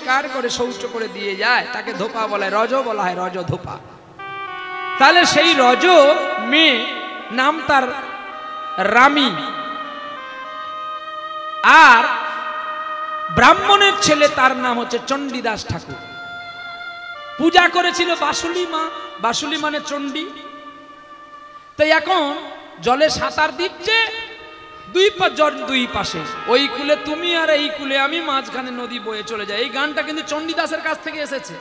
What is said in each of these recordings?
পরিষ্কার করে শৌচ করে দিয়ে যায়, তাকে ধোপা বলে, রজ বলা হয়, রজ ধোপা। তাহলে সেই রজ মেয়ে নাম তার রামী, আর ব্রাহ্মণের ছেলে তার নাম হচ্ছে চণ্ডীদাস ঠাকুর। পূজা করেছিল বাসুলি মা, বাসুলি মানে চণ্ডী। তাই এখন জলে সাঁতার দিচ্ছে, দুই পাশে, ওই কুলে তুমি আর এই কুলে আমি, মাঝখানে নদী বয়ে চলে যায়। এই গানটা কিন্তু চণ্ডীদাসের কাছ থেকে এসেছে।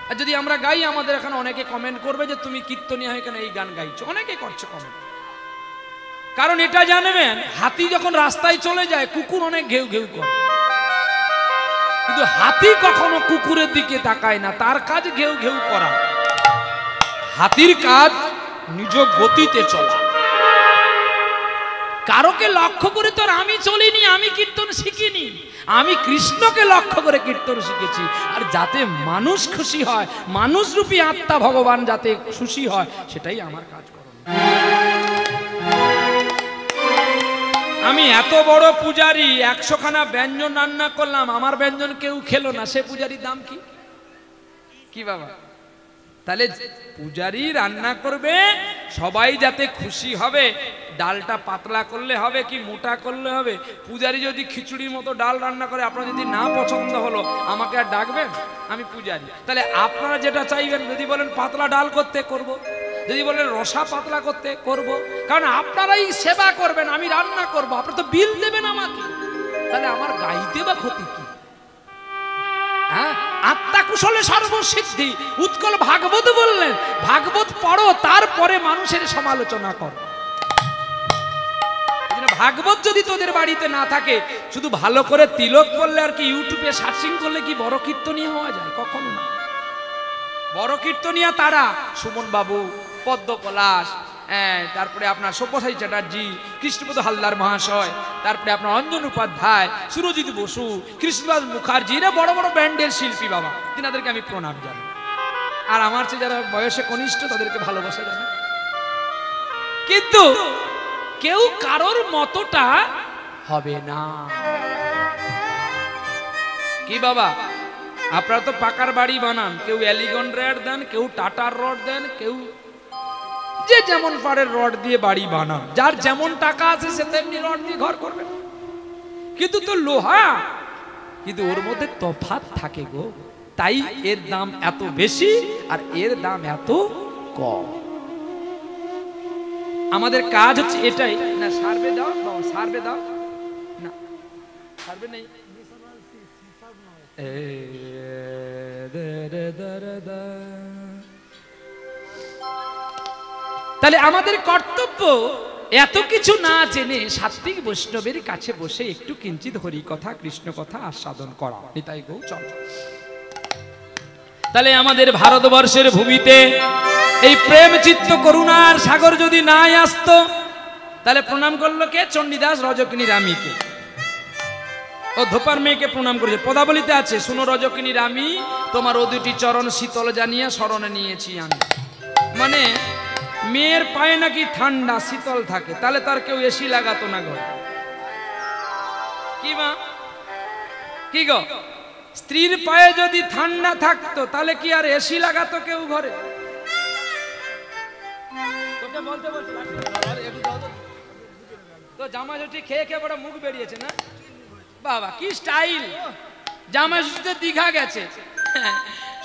আর যদি আমরা গাই, আমাদের এখানে অনেকে কমেন্ট করবে যে তুমি কীর্তনীয় হয়ে কেন এই গান গাইছো, অনেকে করছে কমেন্ট। কারণ এটা জানবেন, হাতি যখন রাস্তায় চলে যায়, কুকুর অনেক ঘেউ ঘেউ করে, কিন্তু হাতি কখনো কুকুরের দিকে তাকায় না, তার কাজ ঘেউ ঘেউ করা। হাতির কাজ নিজ গতিতে চলা। কারোকে লক্ষ্য করে তো আমি চলিনি, আমি কীর্তন শিখিনি, আমি কৃষ্ণকে লক্ষ্য করে কীর্তন শিখেছি। আর যাতে মানুষ খুশি হয়, মানুষ রূপী আত্মা ভগবান যাতে খুশি হয়, সেটাই আমার কাজ করো। আমি এত বড় পূজারি, 100 খানা ব্যঞ্জন রান্না করলাম, আমার ব্যঞ্জন কেউ খেলো না, সে পূজারির দাম কি? কি বাবা? তাহলে পূজারি রান্না করবে, সবাই যাতে খুশি হবে। ডালটা পাতলা করলে হবে কি মোটা করলে হবে? পূজারি যদি খিচুড়ির মতো ডাল রান্না করে, আপনার যদি না পছন্দ হলো, আমাকে আর ডাকবেন? আমি পূজারি। তাহলে আপনারা যেটা চাইবেন, যদি বলেন পাতলা ডাল করতে, করব। যদি বলেন রসা পাতলা করতে, করব। কারণ আপনারাই সেবা করবেন, আমি রান্না করব, আপনারা তো বিল দেবেন আমাকে। তাহলে আমার গাইতে বা ক্ষতি কি? হ্যাঁ, আত্মা কুশলে সর্বসিদ্ধি। উৎকল ভাগবত বললেন, ভাগবত পড়ো, তারপরে মানুষের সমালোচনা করো। ভাগবত যদি তোদের বাড়িতে না থাকে, শুধু ভালো করে তিলক করলে আর কি ইউটিউবে সার্চিং করলে কি বড় কীর্তনীয় হওয়া যায়? কখনো না। বড় কীর্তনীয় তারা সুমন বাবু, পদ্ম পলাশ, তারপরে আপনার সব্যসাচী চ্যাটার্জি, কৃষ্ণপদ হালদার মহাশয়, তারপরে আপনার অঞ্জন উপাধ্যায়, সুরজিৎ বসু, কৃষ্ণদাস মুখার্জি, এরা বড় বড় ব্যান্ডের শিল্পী বাবা, তিনাদেরকে আমি প্রণাম জানাই। আর আমার চেয়ে যারা বয়সে কনিষ্ঠ, তাদেরকে ভালোবাসা জানাই। কিন্তু কেউ কারোর মতটা হবে না। কি বাবা, আপনারা তো পাকার বাড়ি বানান, কেউ এলিগন রড দেন, কেউ টাটার রড দেন, কেউ যে যেমন পারে রড দিয়ে বাড়ি বানান। যার যেমন টাকা আছে সে তেমনি রড দিয়ে ঘর করবে। কিন্তু তো লোহা, কিন্তু ওর মধ্যে তফাৎ থাকে গো, তাই এর দাম এত বেশি আর এর দাম এত কম। আমাদের কাজ হচ্ছে এটাই না। সার্ভে দাও, সার্ভে দাও না, সার্ভে নেই। তাহলে আমাদের কর্তব্য এত কিছু না জেনে সাত্বিক বৈষ্ণবের কাছে বসে একটু কিঞ্চিত হরি কথা, কৃষ্ণ কথা আস্বাদন করা। নিতাই গো চল। তাহলে আমাদের ভারতবর্ষের ভূমিতে এই প্রেম চিত্ত করুণার সাগর যদি নাই আসতো, তাহলে প্রণাম করলো কে? চণ্ডীদাস রজকিনী রামীকে। ও ধোপার মেয়েকে প্রণাম করেছে। পদাবলিতে আছে, শুনো রজকিনী রামী, তোমার ও দুটি চরণ শীতল জানিয়া স্মরণে নিয়েছি আমি। মানে মেয়ের পায়ে নাকি ঠান্ডা শীতল থাকে, তাহলে তার কেউ এসি লাগাতো না ঘরে। কি মা, কি গো, স্ত্রীর পায়ে যদি ঠান্ডা থাকতো, তাহলে কি আর এসি লাগাতো কেউ ঘরে? তো জামাই ষষ্ঠী খেয়ে খেয়ে বড় মুখ বেরিয়েছে না বাবা, কি স্টাইল! জামাই ষষ্ঠীতে দীঘা গেছে,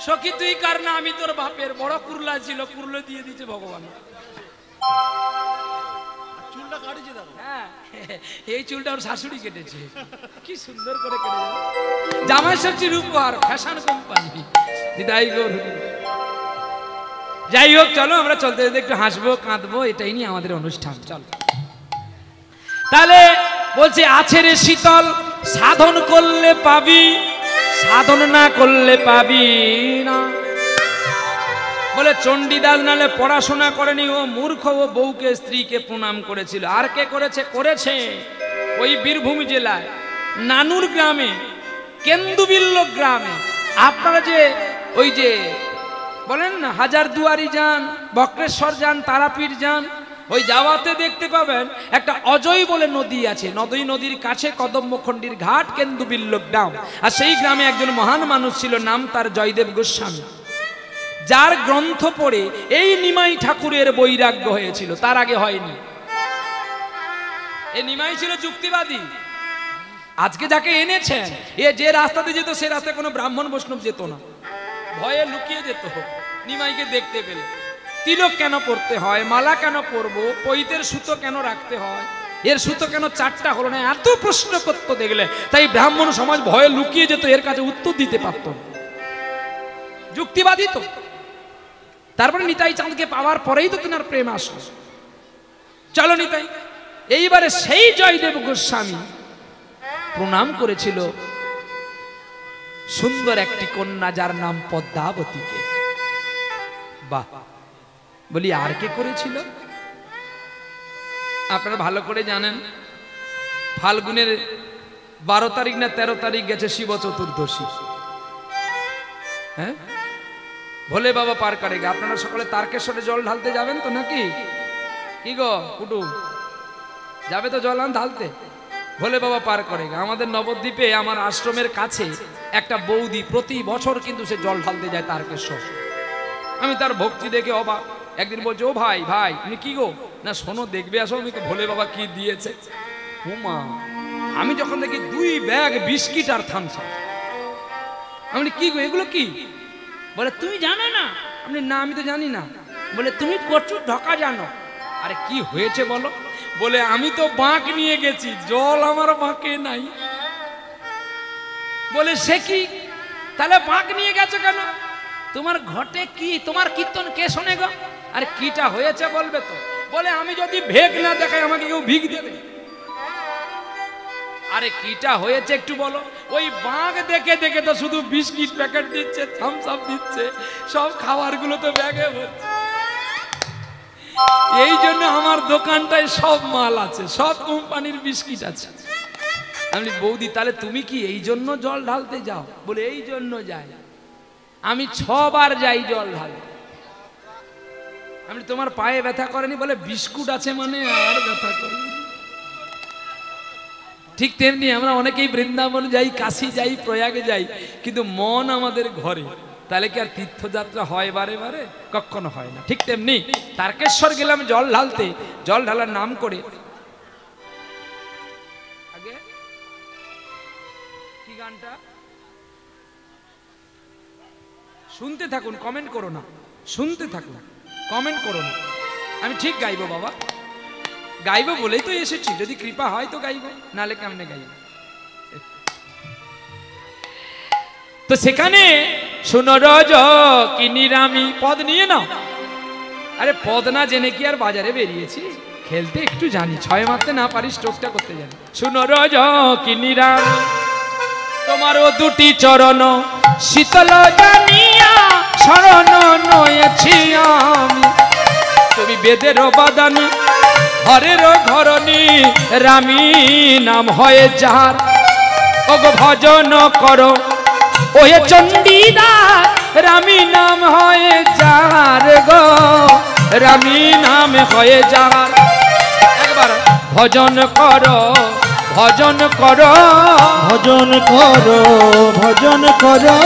সখী তুই কার না আমি তোর বাপের। বড় কুরলা ছিল, কুরলো দিয়ে দিয়েছে ভগবান। চুলটা কাটিছে দেখো। হ্যাঁ, এই চুলটা ওর শাশুড়ি কেটেছে, কি সুন্দর করে কেটেছে। জামাই ষষ্ঠীর উপহার ফ্যাশন কোম্পানি। যাই হোক, চলো আমরা চলতে চলতে একটু হাসবো কাঁদবো, এটাই নিয়ে আমাদের অনুষ্ঠান। চল। তাহলে বলছে আছে রে শীতল, সাধন করলে পাবি, সাধন না করলে পাবি না। বলে চণ্ডীদাস নালে পড়াশোনা করেনি, ও মূর্খ, ও বউকে স্ত্রীকে প্রণাম করেছিল। আর কে করেছে? করেছে ওই বীরভূম জেলায় নানুর গ্রামে, কেন্দুবিল্ল গ্রামে। আপনারা যে ওই যে বলেন না হাজারদুয়ারি যান, বক্রেশ্বর যান, তারাপীঠ যান, ওই যাওয়াতে দেখতে পাবেন একটা অজয় বলে নদী আছে, নদীর কাছে কদম্বখণ্ডির ঘাট, কেন্দুবিল্ল গ্রাম। আর সেই গ্রামে একজন মহান মানুষ ছিল, নাম তার জয়দেব গোস্বামী, যার গ্রন্থ পড়ে এই নিমাই ঠাকুরের বৈরাগ্য হয়েছিল, তার আগে হয়নি। এই নিমাই ছিল যুক্তিবাদী। আজকে যাকে এনেছেন, এ যে রাস্তাতে যেত সে রাস্তায় কোনো ব্রাহ্মণ বৈষ্ণব যেত না, ভয়ে লুকিয়ে যেত নিমাইকে দেখতে পেলে। তিলক কেন পড়তে হয়, মালা কেন পরবো, পৈতের সুতো কেন রাখতে হয়, এর সুতো কেন চারটা হলো না, এত প্রশ্ন করতো দেখলে। তাই ব্রাহ্মণ সমাজ ভয়ে লুকিয়ে যেত, এর কাছে উত্তর দিতে পারত। যুক্তিবাদী তো। তারপরে নিতাই চাঁদকে পাওয়ার পরেই তো তিনার প্রেম আসলো। চলো নিতাই। এইবারে সেই জয়দেব গোস্বামী প্রণাম করেছিল সুন্দর একটি কন্যা, যার নাম পদ্মাবতীকে। বাহ, বলি আর কে করেছিল? আপনারা ভালো করে জানেন, ফাল্গুনের 12 তারিখ না 13 তারিখ গেছে শিব চতুর্দশী। হ্যাঁ, ভোলে বাবা পার কাটেগা। আপনারা সকলে তারকেশ্বরে জল ঢালতে যাবেন তো নাকি? কি গো কুটুম, যাবে তো জল ঢালতে? ভোলে বাবা পার করেগা। আমাদের নবদ্বীপে আমার আশ্রমের কাছে একটা বৌদি প্রতি বছর কিন্তু সে জল ঢালতে যায় তারকেশ্বর। আমি তার ভক্তি দেখে অবাক। একদিন বলছে, ও ভাই ভাই তুমি কি গো? না শোনো, দেখবে আসো আমি ভোলে বাবা কি দিয়েছে। হুমা, আমি যখন দেখি 2 ব্যাগ বিস্কিট আর থামস আপ। আমি কি গো এগুলো কি? বলে তুমি জানো না? আমি না, আমি তো জানি না। বলে তুমি কচুর ঢকা জানো? আরে কি হয়েছে বলো? বলে আমি তো বাঁক নিয়ে গেছি, জল আমার বাঁকে নাই। বলে সে কি? তাহলে বাঁক নিয়ে গেছো কেন? তোমার ঘটে কি? তোমার কীর্তন কে শোনে গো? আরে কিটা হয়েছে বলবে তো। বলে আমি যদি ভেগ না দেখাই আমাকে কেউ ভিগ দেবে? আরে কিটা হয়েছে একটু বলো। ওই বাঁক দেখে দেখে তো শুধু বিস্কিট প্যাকেট দিচ্ছে, থামস আপ দিচ্ছে, সব খাবারগুলো তো ব্যাগে ভরছে। এই জন্য আমার দোকানটায় সব মাল আছে, সব কোম্পানির বিস্কিট আছে। আমি বৌদি তাহলে তুমি কি এই জন্য জল ঢালতে যাও? বলে এই জন্য যাই, আমি 6 বার যাই জল ঢালতে। আমি তোমার পায়ে ব্যথা করেনি? বলে বিস্কুট আছে মানে আর ব্যথা করে। ঠিক তেমনি আমরা অনেকেই বৃন্দাবন যাই, কাশী যাই, প্রয়াগে যাই, কিন্তু মন আমাদের ঘরে। তাহলে কি আর তীর্থযাত্রা হয় বারে বারে? কখনো হয় না। ঠিক তেমনি তারকেশ্বর গেলাম জল ঢালতে, জল ঢালার নাম করে। আগে কি গানটা শুনতে থাকুন, কমেন্ট করো না, শুনতে থাকুন, কমেন্ট করো না। আমি ঠিক গাইবো বাবা, গাইবো বলেই তো এসেছি। যদি কৃপা হয় তো গাইবো, নালে কেমনে গাইবো? তো সেখানে শুনো রজ কি নিরামি, পদ নিয়ে নাও। আরে পদ না জেনে কি আর বাজারে বেরিয়েছি? খেলতে একটু জানি, 6 মারতে না পারি, স্ট্রোকটা করতে জানি। শুনো রজ কি নিরামি, তোমারও 2টি চরণ শীতল জানিয়া শরণ নয়েছি আমি। তুমি বেদের বাদানি, হরের ঘরণী, রামী নাম হয়ে যার। ওগো ভজন করো ওয়ে চণ্ডীদাস, রামী নাম হয়ে যার গো, রামী নাম হয়ে যার। একবার ভজন করো, ভজন করো, ভজন করো, ভজন করো।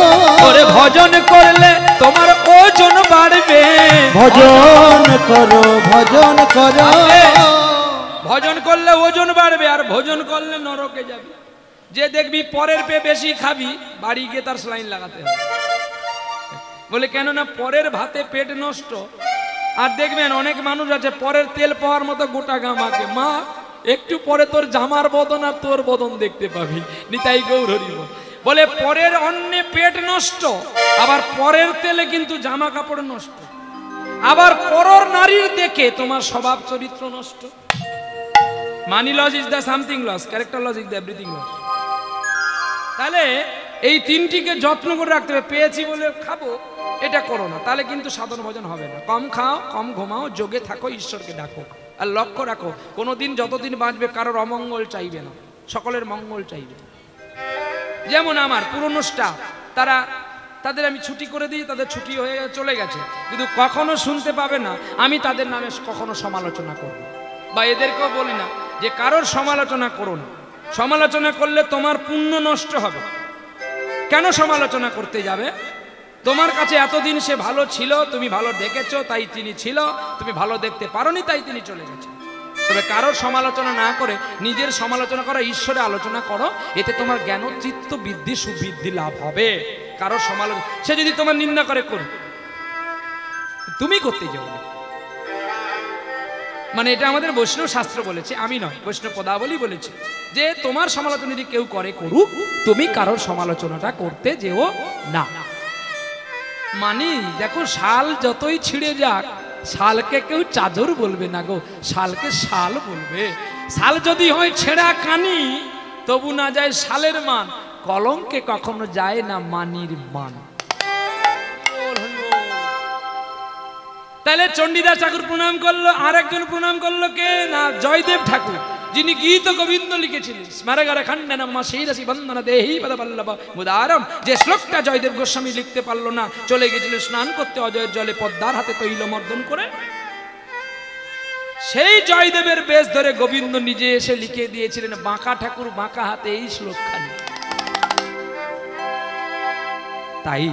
ওরে ভজন করলে তোমার ওজন বাড়বে। ভজন করো, ভজন করো। ভজন করলে ওজন বাড়বে, আর ভোজন করলে নরকে যাবে। যে দেখবি পরের পেয়ে বেশি খাবি, বাড়ি গিয়ে তার স্লাইন লাগাতে হবে। বলে কেন না পরের ভাতে পেট নষ্ট। আর দেখবেন অনেক মানুষ আছে পরের তেল পাওয়ার মতো গোটা গামাকে। মা একটু পরে তোর জামার বদন আর তোর বদন দেখতে পাবি। নিতাই গৌর হরি বল। বলে পরের অন্নে পেট নষ্ট, আবার পরের তেলে কিন্তু জামা কাপড় নষ্ট, আবার পরর নারীর দেখে তোমার স্বভাব চরিত্র নষ্ট। Money loss is the something loss, character loss is the everything loss. তাহলে এই 3টিকে যত্ন করে রাখতে হবে। পেয়েছি বলে খাবো এটা করো না, তাহলে কিন্তু সাধন ভজন হবে না। কম খাও, কম ঘুমাও, যোগে থাকো, ঈশ্বরকে ডাকো। আর লক্ষ্য রাখো, কোনোদিন যতদিন বাঁচবে কারোর অমঙ্গল চাইবে না, সকলের মঙ্গল চাইবে। যেমন আমার পুরনো স্টাফ, তারা তাদের আমি ছুটি করে দিই, তাদের ছুটি হয়ে চলে গেছে, কিন্তু কখনো শুনতে পাবে না আমি তাদের নামে কখনো সমালোচনা করব, বা এদেরকেও বলি না যে কারোর সমালোচনা করো না। সমালোচনা করলে তোমার পুণ্য নষ্ট হবে। কেন সমালোচনা করতে যাবে? তোমার কাছে এতদিন সে ভালো ছিল, তুমি ভালো দেখেছো তাই তিনি ছিল, তুমি ভালো দেখতে পারোনি তাই তিনি চলে গেছে। তবে কারোর সমালোচনা না করে নিজের সমালোচনা করো, ঈশ্বরের আলোচনা করো, এতে তোমার জ্ঞান চিত্ত বৃদ্ধি সুবৃদ্ধি লাভ হবে। কারোর সমালোচনা, সে যদি তোমার নিন্দা করে করো, তুমি করতে যাও না। মানে এটা আমাদের বৈষ্ণব শাস্ত্র বলেছে, আমি নয়, বৈষ্ণব পদাবলী বলেছে যে তোমার সমালোচনা যদি কেউ করে করুক, তুমি কারোর সমালোচনাটা করতে যেও না। মানে দেখো, শাল যতই ছিঁড়ে যাক, শালকে কেউ চাদর বলবে না গো, শালকে শাল বলবে। শাল যদি হয় ছেঁড়া কানি, তবু না যায় শালের মান, কলঙ্কে কখনো যায় না মানির মান। তাহলে চণ্ডীদাস ঠাকুর প্রণাম করলো, আর একজন প্রণাম করলো কে না, জয়দেব ঠাকুর, যিনি গীত গোবিন্দ লিখেছিলেন। স্মারগারে খণ্ডনম শিরসি বন্দনা দেহি পদবল্লভ মুদারম, যে শ্লোকটা জয়দেব গোস্বামী লিখতে পারলো না, চলে গেছিল স্নান করতে অজয়ের জলে পদ্মার হাতে তৈল মর্দন করে। সেই জয়দেবের বেশ ধরে গোবিন্দ নিজে এসে লিখে দিয়েছিলেন বাঁকা ঠাকুর বাঁকা হাতে এই শ্লোকখানি। তাই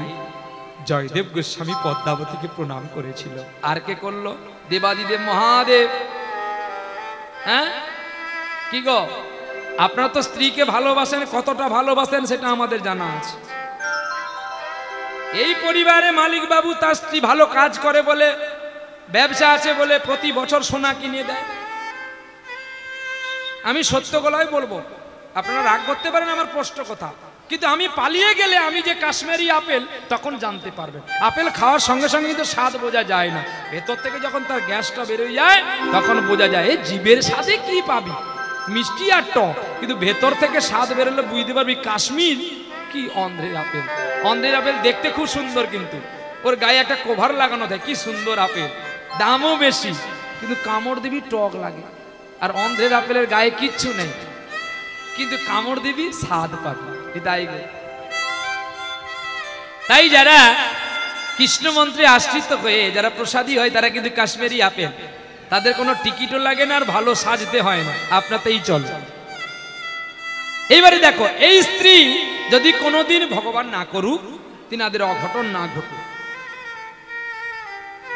জয়দেব গোস্বামী পদ্মাবতীকে প্রণাম করেছিল। আর কে করলো? দেবাদিদেব মহাদেব। হ্যাঁ কি গো, আপনারা তো স্ত্রীকে ভালোবাসেন, কতটা ভালোবাসেন সেটা আমাদের জানা আছে। এই পরিবারে মালিক বাবু তার স্ত্রী ভালো কাজ করে বলে, ব্যবসা আছে বলে প্রতি বছর সোনা কিনে দেয়। আমি সত্য গলায় বলবো, আপনারা রাগ করতে পারেন আমার স্পষ্ট কথা, কিন্তু আমি পালিয়ে গেলে আমি যে কাশ্মীরি আপেল তখন জানতে পারবেন। আপেল খাওয়ার সঙ্গে সঙ্গে কিন্তু স্বাদ বোঝা যায় না, ভেতর থেকে যখন তার গ্যাসটা বেরোয় যায় তখন বোঝা যায় এই জিভের স্বাদে কি পাবি, মিষ্টি আর টক, কিন্তু ভেতর থেকে স্বাদ বেরোলে বুঝতে পারবি কাশ্মীর কি অন্ধ্রের আপেল। অন্ধ্রের আপেল দেখতে খুব সুন্দর, কিন্তু ওর গায়ে একটা কভার লাগানো থাকে, কি সুন্দর আপেল, দামও বেশি, কিন্তু কামড় দিবি টক লাগে। আর অন্ধ্রের আপেলের গায়ে কিচ্ছু নেই, কিন্তু কামড় দিবি স্বাদ পাবি। তাই যারা কৃষ্ণ মন্ত্রে আশ্রিত হয়ে যারা প্রসাদী হয়, তারা কিন্তু কাশ্মীরি আপেল, তাদের কোনো টিকিটও লাগে না আর ভালো সাজতে হয় না, আপনাতেই চল। এইবারে দেখো, এই স্ত্রী যদি কোনোদিন ভগবান না করুক, তিনাদের অঘটন না ঘটুক,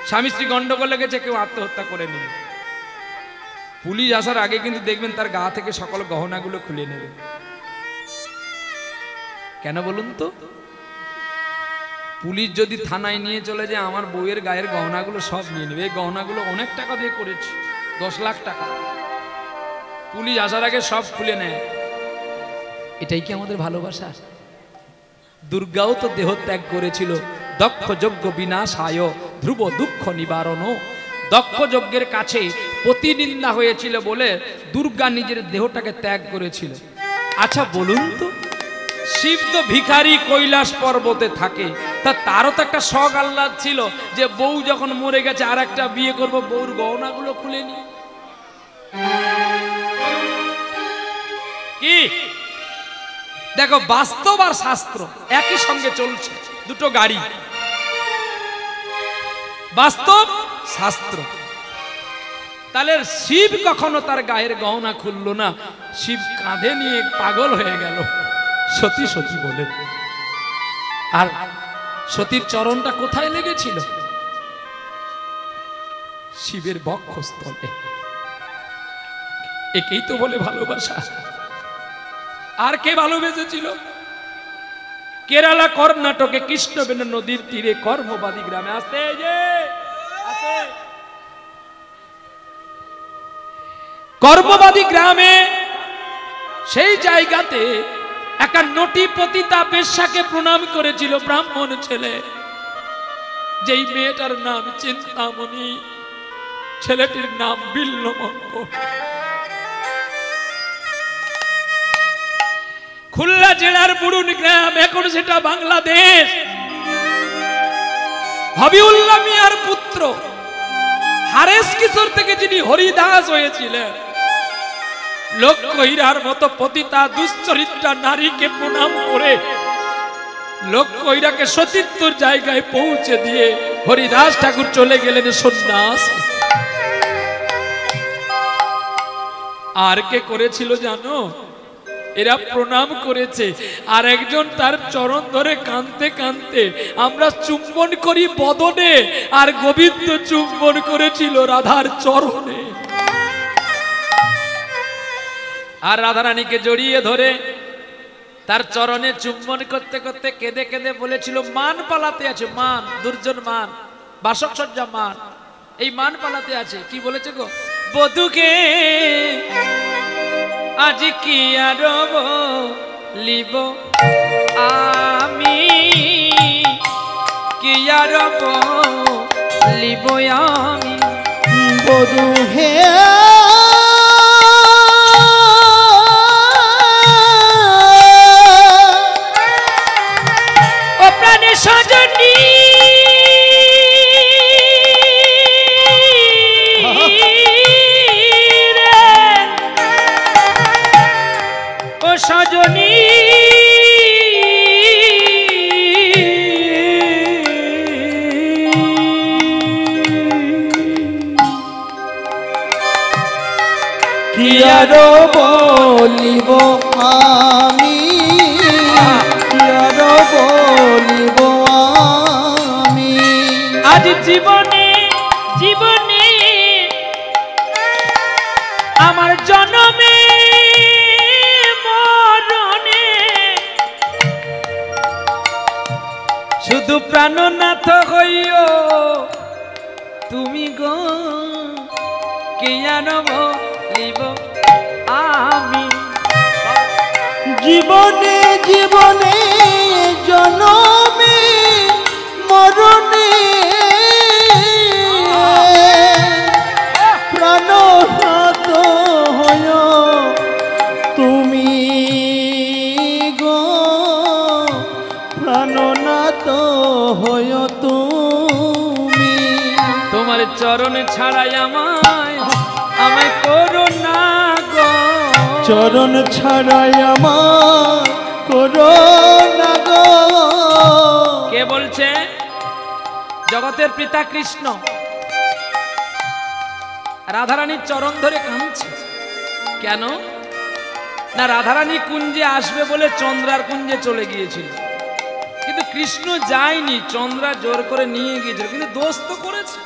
স্বামী স্ত্রী গন্ডগোল লেগেছে, কেউ আত্মহত্যা করে নিল, পুলিশ আসার আগে কিন্তু দেখবেন তার গা থেকে সকল গহনাগুলো খুলে নেবে। কেন বলুন তো? পুলিশ যদি থানায় নিয়ে চলে যায়, আমার বউয়ের গায়ের গহনাগুলো সব নিয়ে নেবে। এই গহনাগুলো অনেক টাকা দিয়ে করেছি, 10 লাখ টাকা, পুলিশ আসার আগে সব খুলে নেয়। এটাই কি আমাদের ভালোবাসা? দুর্গাও তো দেহ ত্যাগ করেছিল, দক্ষ যজ্ঞ বিনাশায় ধ্রুব দুঃখ নিবারণ। দক্ষ যজ্ঞের কাছে প্রতিনিন্দা হয়েছিল বলে দুর্গা নিজের দেহটাকে ত্যাগ করেছিল। আচ্ছা বলুন তো, শিব তো ভিখারি কৈলাস পর্বতে থাকে, তা তারও তো একটা শখ আহ্লাদ ছিল যে বউ যখন মরে গেছে আর একটা বিয়ে করব, বউর গহনাগুলো খুলে নি। কি দেখো, বাস্তব আর শাস্ত্র একই সঙ্গে চলছে, দুটো গাড়ি, বাস্তব শাস্ত্র। তাহলে শিব কখনো তার গায়ের গহনা খুললো না, শিব কাঁধে নিয়ে পাগল হয়ে গেল সতী সতী বলে। আর সতীর চরণটা কোথায় লেগেছিল? শিবের বক্ষস্থলে। একেই তো বলে ভালোবাসা। আর কে ভালোবেসেছিল? কেরালা কর্ণাটকে কৃষ্ণবেণী নদীর তীরে কর্মবাদী গ্রামে আসতে, কর্মবাদী গ্রামে সেই জায়গাতে একটা নটি পতিতা বেশ্যাকে প্রণাম করেছিল ব্রাহ্মণ ছেলে, যেই মেয়েটার নাম চিন্তামণি, ছেলেটির নাম বিল্লমঙ্গ। খুলনা জেলার বুড়ুন গ্রাম, এখন সেটা বাংলাদেশ। হবিউল্লাহ মিয়ার পুত্র হারেস কিশোর থেকে যিনি হরিদাস হয়েছিলেন, লক্ষ্য হীরার মতো পতিতা দুশ্চরিত্রা নারীকে প্রণাম করে লোক কইরাকে সতীত্বর জায়গায় পৌঁছে দিয়ে হরিদাস ঠাকুর চলে গেলেন সন্ন্যাস। আর কে করেছিল জানো? এরা প্রণাম করেছে, আর একজন তার চরণ ধরে কাঁদতে কাঁদতে আমরা চুম্বন করি বদনে, আর গোবিন্দ চুম্বন করেছিল রাধার চরণে। আর রাধারানীকে জড়িয়ে ধরে তার চরণে চুম্বন করতে করতে কেঁদে কেঁদে বলেছিল, মান পালাতে আছে, মান, দুর্জন মান, বাসক সজ্জা মান, এই মান পালাতে আছে। কি বলেছে গো? বধুকে আজ কি আর বলিব আমি, কি আর বলিব আমি, বধূ হে ও প্রাণে সজনী সজনী কি আর বলিব আমি, কি আর বলিব আমি, আজ জীবনে জীবনে আমার জন্মে শুধু প্রাণনাথ হইও তুমি গো, কে আর বলিব আমি। জীবনে জীবনে জনমে মরণে প্রাণনাথ হয় তুমি গো, প্রাণনাথ হয় তুমি। তোমার চরণ ছাড়াই আমায় আমায় করো না গো, চরণ ছাড়াই আমার করো না গো। কে বলছে? জগতের পিতা কৃষ্ণ রাধারানীর চরণ ধরে কাঁদছে। কেন না? রাধারানী কুঞ্জে আসবে বলে চন্দ্রার কুঞ্জে চলে গিয়েছিল, কিন্তু কৃষ্ণ যায়নি, চন্দ্রা জোর করে নিয়ে গিয়েছিল, কিন্তু দোষ তো করেছে।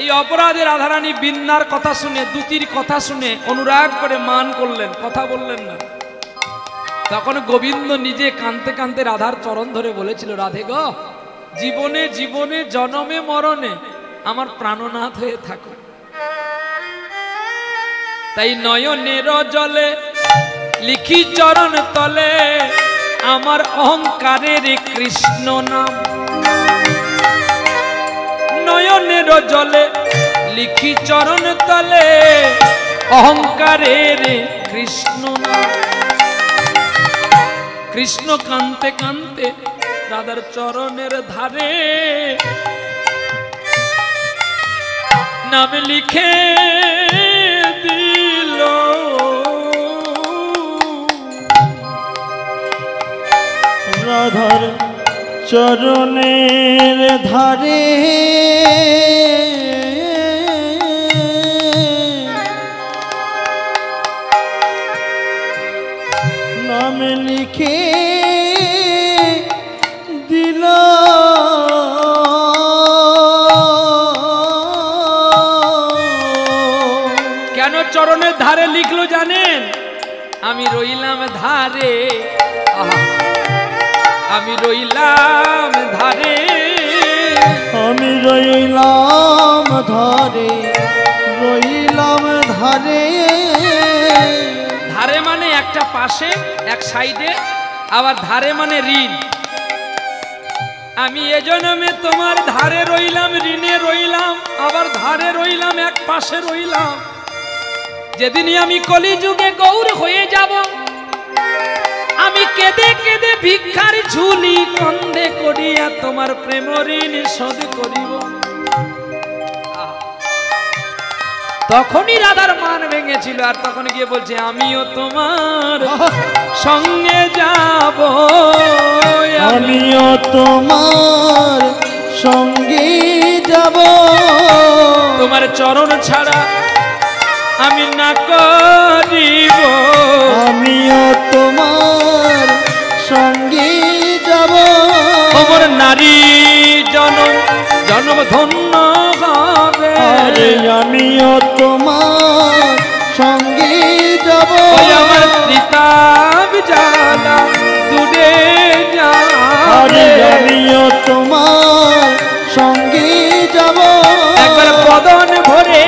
এই অপরাধে রাধারানী বিন্নার কথা শুনে, দুতির কথা শুনে অনুরাগ করে মান করলেন, কথা বললেন না। তখন গোবিন্দ নিজে কাঁদতে কাঁদতে রাধার চরণ ধরে বলেছিল, রাধে গো, জীবনে জীবনে জনমে মরণে আমার প্রাণনাথ হয়ে থাকো। তাই নয়নের জলে লিখি চরণ তলে আমার অহংকারের কৃষ্ণ নাম। নয়নের জলে লিখি চরণ তলে অহংকারের কৃষ্ণ নাম। কৃষ্ণ কান্তে কান্তে রাধার চরণের ধারে নাম লিখে দিল। রাধার চরণের ধারে নাম লিখে দিল। কেন চরণের ধারে লিখলো জানেন? আমি রইলাম ধারে, আমি রইলাম ধারে, আমি রইলাম ধারে, রইলাম ধারে। ধারে মানে একটা পাশে এক সাইডে, আবার ধারে মানে ঋণ। আমি এ জন্মে তোমার ধারে রইলাম, ঋণে রইলাম, আবার ধারে রইলাম, এক পাশে রইলাম। যেদিনই আমি কলিযুগে গৌর হয়ে যাব, আমি কেঁদে কেঁদে ভিক্ষার ঝুলি কন্দে করিয়া তোমার প্রেম ঋণ শোধ করিব। তখনই রাধার মান ভেঙেছিল, আর তখন গিয়ে বলছে আমিও তোমার সঙ্গে যাব, আমিও তোমার সঙ্গে যাব, তোমার চরণ ছাড়া আমি না করিব, আমিও তোমার সঙ্গে যাব, আমার নারী জনম জনম ধন্য হবে, আরে আমিও তোমার সঙ্গে যাব, ওই আমার ত্রিতাপ জ্বালা দূরে আরে যাবে, আমিও তোমার সঙ্গে যাব, একবার বদন ভরে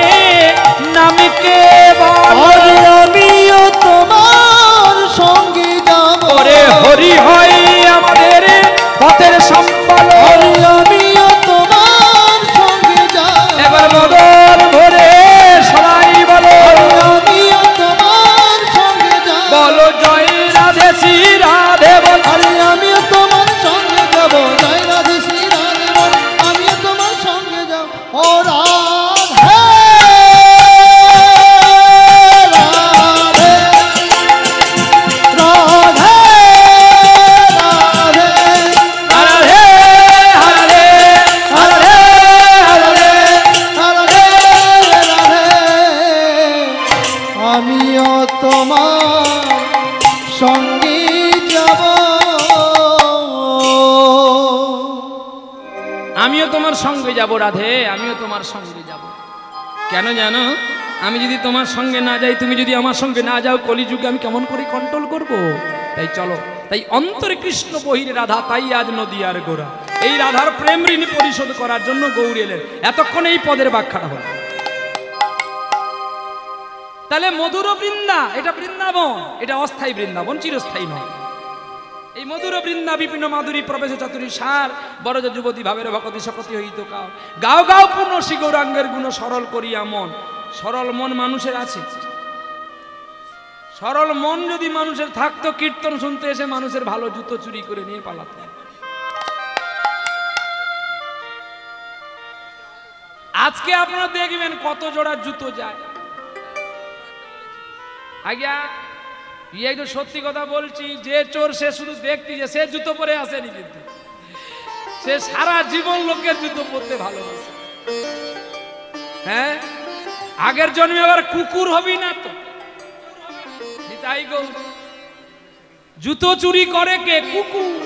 নামকে বলো, আরে আমিও তোমার সঙ্গে যাব, ওরে হরি হয় আমাদের পথের সম্পাদক, আরে আমিও তোমার সঙ্গে যাব, এবার বদন ভরে সবাই বলো, আমিও তোমার সঙ্গে যাব, বলো জয় রাধে শ্রী রাধে বল, আরে আমিও তোমার সঙ্গে যাব, জয় রাধে শ্রী রাধে বল, আমিও তোমার সঙ্গে যাব, ও রাধে রাধে রাধে রাধে হরে হরে হরে রাধে রাধে, আমিও তোমার সঙ্গে যাব, আমিও তোমার সঙ্গে যাব রাধে, আমিও তোমার সঙ্গে যাব। কেন জানো, আমি যদি তোমার সঙ্গে না যাই, তুমি যদি আমার সঙ্গে না যাও, কলিযুগে আমি কেমন করে কন্ট্রোল করব? তাই চলো, তাই অন্তরে কৃষ্ণ বহিরে রাধা, তাই আজ নদীয়ার গোরা। এই রাধার প্রেম ঋণ পরিশোধ করার জন্য গৌরী এলেন। এতক্ষণ এই পদের ব্যাখ্যাটা হল। তাহলে মধুর বৃন্দা, এটা বৃন্দাবন, এটা অস্থায়ী বৃন্দাবন, চিরস্থায়ী নয়। এই মধুর বৃন্দা বিপিন মাধুরী প্রবেশ চাতুরী সার, বরজ যুবতী ভাবের ভকতি সকতি হইত কাও, গাও গাও পূর্ণ শ্রী গৌরাঙ্গের গুণ সরল করিয়া মন। সরল মন মানুষের আছে? সরল মন যদি মানুষের থাকতো, কীর্তন শুনতে এসে মানুষের ভালো জুতো চুরি করে নিয়ে পালাতো। আজকে আপনারা দেখবেন কত জোড়া জুতো যায়। আজ্ঞা এই তো সত্যি কথা বলছি, যে চোর সে শুধু দেখতে, যে সে জুতো পরে আসেনি, কিন্তু সে সারা জীবন লোকের জুতো পরতে ভালোবাসে। হ্যাঁ, আগের জন্মে আবার কুকুর হবি না তো? তাই গো, জুতো চুরি করে কে? কুকুর।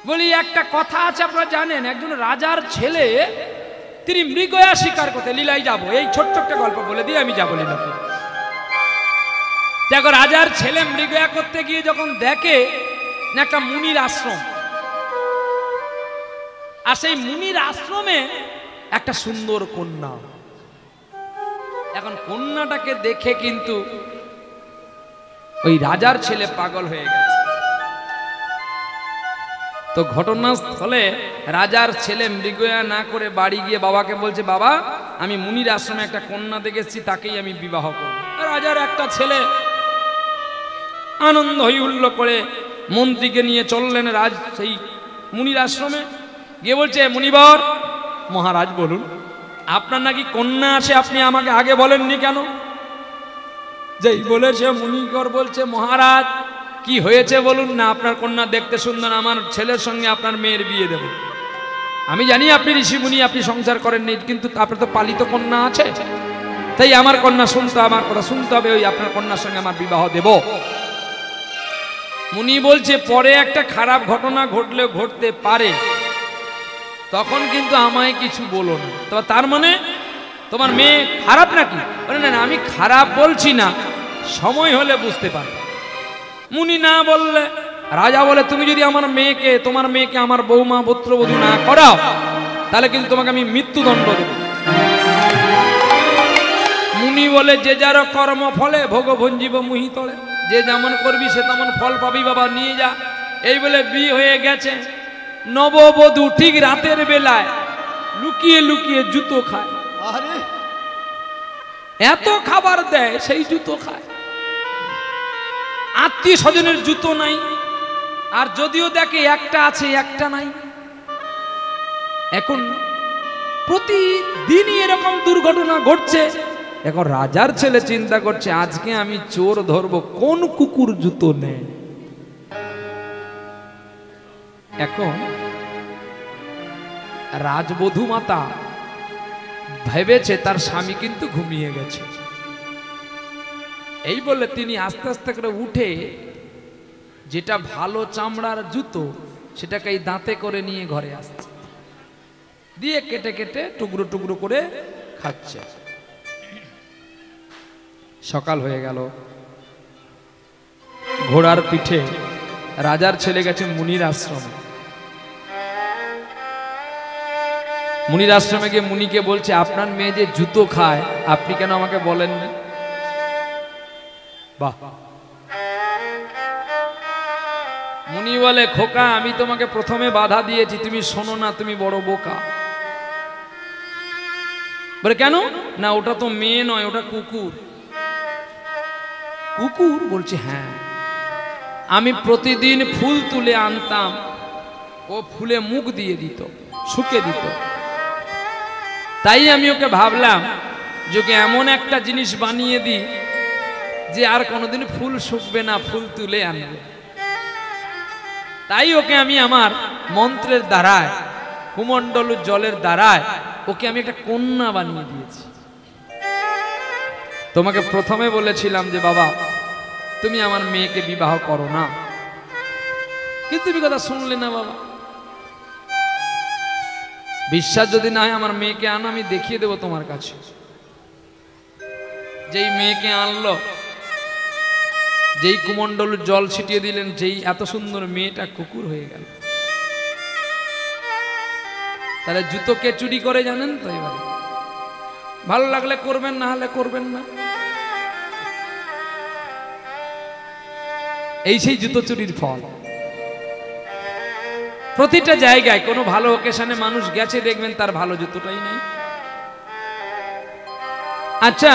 বলি একটা কথা আছে, আপনারা জানেন, একজন রাজার ছেলে, তিনি মৃগয়া শিকার করতে, লীলায় যাব, এই ছোট্ট একটা গল্প বলে দিয়ে আমি যাবো লীলাতে। দেখো, রাজার ছেলে মৃগয়া করতে গিয়ে যখন দেখে না একটা মুনির আশ্রম, আর সেই মুনির আশ্রমে একটা সুন্দর কন্যা। এখন কন্যাটাকে দেখে কিন্তু ওই রাজার ছেলে পাগল হয়ে গেছে। তো ঘটনাস্থলে রাজার ছেলে মৃগয়া না করে বাড়ি গিয়ে বাবাকে বলছে, বাবা আমি মুনির আশ্রমে একটা কন্যা দেখেছি, তাকেই আমি বিবাহ করব। রাজার একটা ছেলে আনন্দ হৈহুল্য করে মন্ত্রীকে নিয়ে চললেন সেই মুনির আশ্রমে। গিয়ে বলছে, মুনিবর মহারাজ বলুন, আপনার নাকি কন্যা আছে, আপনি আমাকে আগে বলেননি কেন? যেই বলেছে মুনিকর বলছে, মহারাজ কি হয়েছে বলুন না, আপনার কন্যা দেখতে সুন্দর, আমার ছেলের সঙ্গে আপনার মেয়ের বিয়ে দেব। আমি জানি আপনি ঋষিমুনি, আপনি সংসার করেননি, কিন্তু আপনার তো পালিত কন্যা আছে, তাই আমার কন্যা শুনতে, আমার কথা শুনতে হবে, ওই আপনার কন্যার সঙ্গে আমার বিবাহ দেব। মুনি বলছে, পরে একটা খারাপ ঘটনা ঘটলেও ঘটতে পারে, তখন কিন্তু আমায় কিছু বলো না। তো তার মানে তোমার মেয়ে খারাপ নাকি? বলে, না আমি খারাপ বলছি না, সময় হলে বুঝতে পারবে। মুনি না বললে, রাজা বলে, তুমি যদি আমার মেয়েকে, তোমার মেয়েকে আমার বৌমা পুত্রবধূ না করাও, তাহলে কিন্তু তোমাকে আমি মৃত্যুদণ্ড দেব। মুনি বলে, যে যার কর্ম ফলে ভোগ ভঞ্জিব মুহি তলে, যে যেমন করবি সে তেমন ফল পাবি, বাবা নিয়ে যা। এই বলে বিয়ে হয়ে গেছে। নববধূ ঠিক রাতের বেলায় লুকিয়ে লুকিয়ে জুতো খায়। আরে এত খাবার দেয়, সেই জুতো খায়। আত্মীয় স্বজনের জুতো নাই, আর যদিও দেখে একটা আছে একটা নাই। এখন প্রতিদিনই এরকম দুর্ঘটনা ঘটছে। এখন রাজার ছেলে চিন্তা করছে আজকে আমি চোর ধরবো, কোন কুকুর জুতো নেয়। এখন রাজবধূ মাতা ভেবেছে তার স্বামী কিন্তু ঘুমিয়ে গেছে, এই বলে তিনি আস্তে আস্তে করে উঠে যেটা ভালো চামড়ার জুতো সেটাকে এই দাঁতে করে নিয়ে ঘরে আসছে, দিয়ে কেটে কেটে টুকরো টুকরো করে খাচ্ছে। সকাল হয়ে গেল, ঘোড়ার পিঠে রাজার ছেলে গেছে মুনির আশ্রমে। মুনির আশ্রমে গিয়ে মুনিকে বলছে আপনার মেয়ে যে জুতো খায় আপনি কেন আমাকে বলেননি? বাহ! মুনি বলে খোকা আমি তোমাকে প্রথমে বাধা দিয়েছি, তুমি শোনো না, তুমি বড় বোকা। বলে কেন? না ওটা তো মেয়ে নয়, ওটা কুকুর। কুকুর? বলছে হ্যাঁ, আমি প্রতিদিন ফুল তুলে আনতাম, ও ফুলে মুখ দিয়ে দিত, শুকে দিত, তাই আমি ওকে ভাবলাম যে ওকে এমন একটা জিনিস বানিয়ে দিই যে আর কোনোদিন ফুল শুকবে না, ফুল তুলে আনবে। তাই ওকে আমি আমার মন্ত্রের দ্বারায়, কুমণ্ডল জলের দ্বারায় ওকে আমি একটা কন্যা বানিয়ে দিয়েছি। তোমাকে প্রথমে বলেছিলাম যে বাবা তুমি আমার মেয়েকে বিবাহ করো না, কিন্তু তুমি কথা শুনলে না বাবা। বিশ্বাস যদি না হয় আমার মেয়েকে আনো, আমি দেখিয়ে দেবো তোমার কাছে। যেই মেয়েকে আনলো, যেই কুমণ্ডল জল ছিটিয়ে দিলেন, যেই এত সুন্দর মেয়েটা কুকুর হয়ে গেল। তাহলে জুতো কে চুরি করে জানেন তো? এবারে ভালো লাগলে করবেন, না হলে করবেন না। এই সেই জুতো চুরির ফল। প্রতিটা জায়গায় কোনো ভালো ওকেশনে মানুষ গেছে দেখবেন তার ভালো জুতোটাই নেই। আচ্ছা,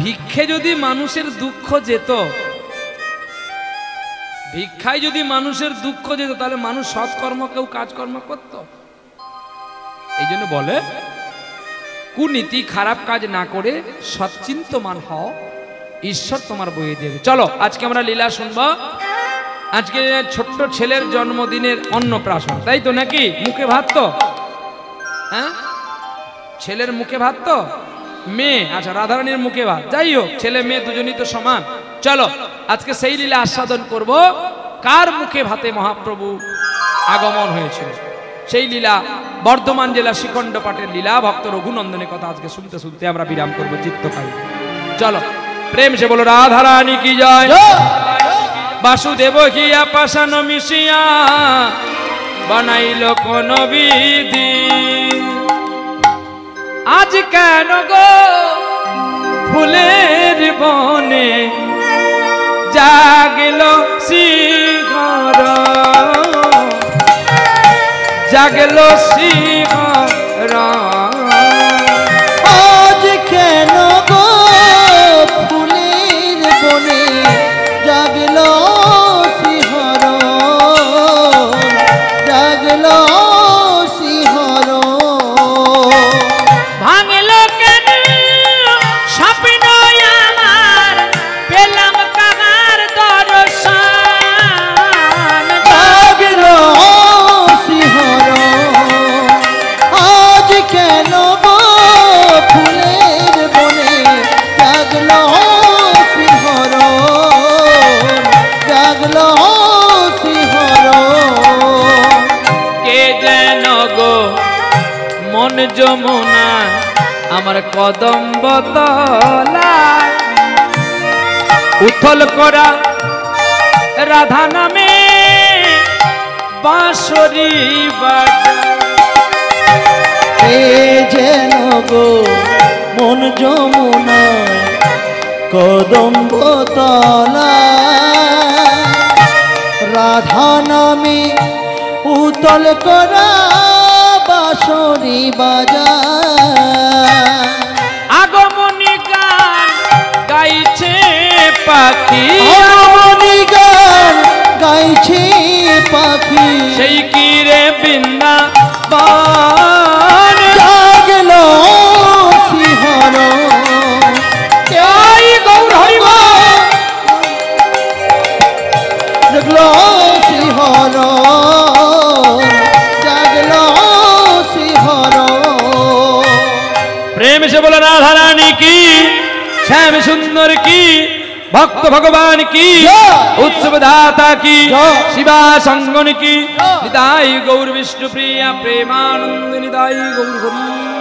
ভিক্ষে যদি মানুষের দুঃখ যেত, ভিক্ষায় যদি মানুষের দুঃখ যেত, তাহলে মানুষ সৎকর্ম কেউ কাজকর্ম করত? এই জন্য বলে কুনীতি, খারাপ কাজ না করে সৎচিন্তমান হও, ঈশ্বর তোমার বইয়ে দেবে। চলো আজকে আমরা লীলা শুনবো। আজকে ছোট্ট ছেলের জন্মদিনের অন্নপ্রাশন, তাই তো নাকি? মুখে ভাত তো, হ্যাঁ ছেলের মুখে ভাত তো, মেয়ে আচ্ছা রাধারানীর মুখে ভাত, যাই হোক ছেলে মেয়ে দুজনই তো সমান। চলো আজকে সেই লীলা আস্বাদন করব, কার মুখে ভাতে মহাপ্রভু আগমন হয়েছিল। সেই লীলা বর্ধমান জেলা শিখণ্ড পাঠের লীলা, ভক্ত রঘুনন্দনের কথা আজকে শুনতে শুনতে আমরা বিরাম করবো চিত্তকারী। চলো প্রেম সে বলো রাধা রানী কি জয়। বাসুদেব হিয়া পাশান মিশিয়া বানাইল কোন বিধি, আজ কেন গো ফুলের বনে জাগল শিহর, জাগল শিহর, আজ কেন গো ফুলের বনে জাগল শিহর, জাগল শিহর, ভাঙল কেন স্বপ্ন আমার, পেলাম কাহার দর্শন, জাগল শিহর, আজ কেন গো ফুলের বনে জাগল শিহর, জাগল শিহর, কে যেন গো মন যমুনা আমার কদম্ব তলা, উথল করা রাধা নামে বাঁশরি বাজা, এ যেন গো মন যমুনায় কদম্ব তলা, রাধা নামে উতল করা বাঁশরি বাজা, আগমনী গান গাইছে পাখি, আগমনী গান গাইছে পাখি, সেই কি রে বৃন্দাবন, জাগ শ্যাম সুন্দর কি, ভক্ত ভগবান কি, জয়। উৎসব দাতা কি, জয়। শিবা সঙ্গন কি, জয়। নিতাই গৌর বিষ্ণু প্রিয়া প্রেমানন্দ নিতাই গৌর হরি।